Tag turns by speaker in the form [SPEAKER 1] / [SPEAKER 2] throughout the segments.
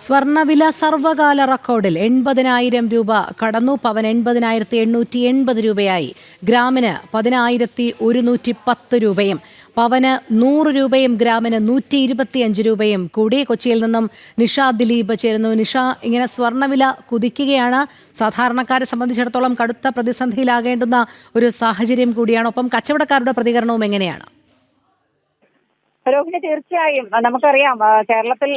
[SPEAKER 1] സ്വർണ്ണവില സർവകാല റെക്കോർഡിൽ 80,000 രൂപ കടന്നു. പവൻ 80,880 രൂപയായി. ഗ്രാമിന് 10,110 രൂപയും പവന് 100 രൂപയും ഗ്രാമിന് 125 രൂപയും കൂടി. കൊച്ചിയിൽ നിന്നും നിഷ ദിലീപ് ചേരുന്നു. നിഷ, ഇങ്ങനെ സ്വർണ്ണവില കുതിക്കുകയാണ്. സാധാരണക്കാരെ സംബന്ധിച്ചിടത്തോളം കടുത്ത പ്രതിസന്ധിയിലാകേണ്ടുന്ന ഒരു സാഹചര്യം കൂടിയാണ്. ഒപ്പം കച്ചവടക്കാരുടെ പ്രതികരണവും എങ്ങനെയാണ്?
[SPEAKER 2] രോഹിണി, തീർച്ചയായും നമുക്കറിയാം കേരളത്തിൽ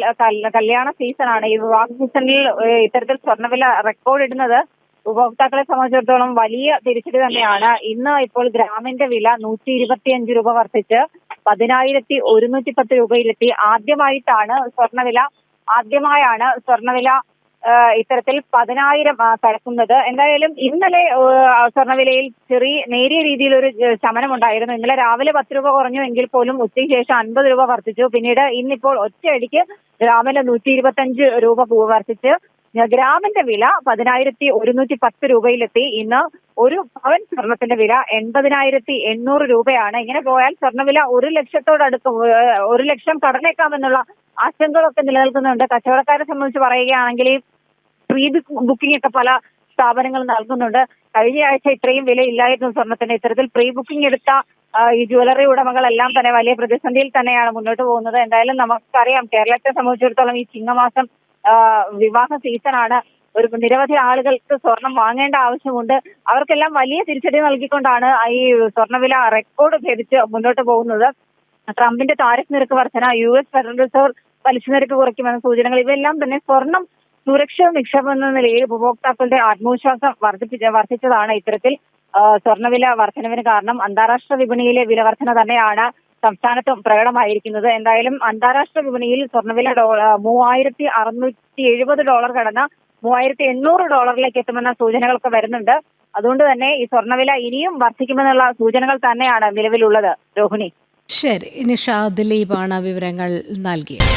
[SPEAKER 2] കല്യാണ സീസണാണ്. ഈ വിവാഹ സീസണിൽ ഇത്തരത്തിൽ സ്വർണ്ണവില റെക്കോർഡ് ഇടുന്നത് ഉപഭോക്താക്കളെ സംബന്ധിച്ചിടത്തോളം വലിയ തിരിച്ചടി തന്നെയാണ്. ഇന്ന് ഇപ്പോൾ ഗ്രാമിന്റെ വില 125 രൂപ വർദ്ധിച്ച് 10,110 രൂപയിലെത്തി. ആദ്യമായാണ് സ്വർണ്ണവില ഇത്തരത്തിൽ 10,000 കടക്കുന്നത്. എന്തായാലും ഇന്നലെ സ്വർണ്ണവിലയിൽ നേരിയ രീതിയിലൊരു ശമനമുണ്ടായിരുന്നു. ഇന്നലെ രാവിലെ 10 രൂപ കുറഞ്ഞു എങ്കിൽ പോലും ഉച്ചയ്ക്ക് ശേഷം 50 രൂപ വർദ്ധിച്ചു. പിന്നീട് ഇന്നിപ്പോൾ ഒറ്റയടിക്ക് ഗ്രാമിന് 125 രൂപ വർദ്ധിച്ച് ഗ്രാമിന്റെ വില 10,110 രൂപയിലെത്തി. ഇന്ന് ഒരു പവൻ സ്വർണത്തിന്റെ വില 80,800 രൂപയാണ്. ഇങ്ങനെ പോയാൽ സ്വർണ്ണവില 1 ലക്ഷം കടന്നേക്കാമെന്നുള്ള ആശങ്കകളൊക്കെ നിലനിൽക്കുന്നുണ്ട്. കച്ചവടക്കാരെ സംബന്ധിച്ച് പറയുകയാണെങ്കിൽ പ്രീ ബുക്കിംഗ് ഒക്കെ പല സ്ഥാപനങ്ങൾ നൽകുന്നുണ്ട്. കഴിഞ്ഞ ആഴ്ച ഇത്രയും വില ഇല്ലായിരുന്നു സ്വർണത്തിന്. ഇത്തരത്തിൽ പ്രീ ബുക്കിംഗ് എടുത്ത ഈ ജ്വല്ലറി ഉടമകളെല്ലാം തന്നെ വലിയ പ്രതിസന്ധിയിൽ തന്നെയാണ് മുന്നോട്ട് പോകുന്നത്. എന്തായാലും നമുക്കറിയാം, കേരളത്തെ സംബന്ധിച്ചിടത്തോളം ഈ ചിങ്ങമാസം വിവാഹ സീസണാണ്. നിരവധി ആളുകൾക്ക് സ്വർണം വാങ്ങേണ്ട ആവശ്യമുണ്ട്. അവർക്കെല്ലാം വലിയ തിരിച്ചടി നൽകിക്കൊണ്ടാണ് ഈ സ്വർണ്ണവില റെക്കോർഡ് ഭേദിച്ച് മുന്നോട്ട് പോകുന്നത്. ട്രംപിന്റെ താരിഫ് നിരക്ക് വർധന, US ഫെഡറൽ റിസർവ് പലിശ നിരക്ക് കുറയ്ക്കുമെന്ന സൂചനകൾ, ഇവയെല്ലാം തന്നെ സ്വർണം സുരക്ഷിത നിക്ഷേപം എന്ന നിലയിൽ ഉപഭോക്താക്കളുടെ ആത്മവിശ്വാസം വർദ്ധിച്ചതാണ് ഇത്തരത്തിൽ സ്വർണ്ണവില വർധനവിന് കാരണം. അന്താരാഷ്ട്ര വിപണിയിലെ വില വർധന തന്നെയാണ് സംസ്ഥാനത്തും പ്രകടമായിരിക്കുന്നത്. എന്തായാലും അന്താരാഷ്ട്ര വിപണിയിൽ സ്വർണ്ണവില $3,670 കടന്ന് $3,800 എത്തുമെന്ന സൂചനകളൊക്കെ വരുന്നുണ്ട്. അതുകൊണ്ട് തന്നെ ഈ സ്വർണ്ണവില ഇനിയും വർദ്ധിക്കുമെന്നുള്ള സൂചനകൾ തന്നെയാണ് നിലവിലുള്ളത്. രോഹിണി,
[SPEAKER 1] ശരി. നിഷ ദിലീപാണ് വിവരങ്ങൾ നൽകിയത്.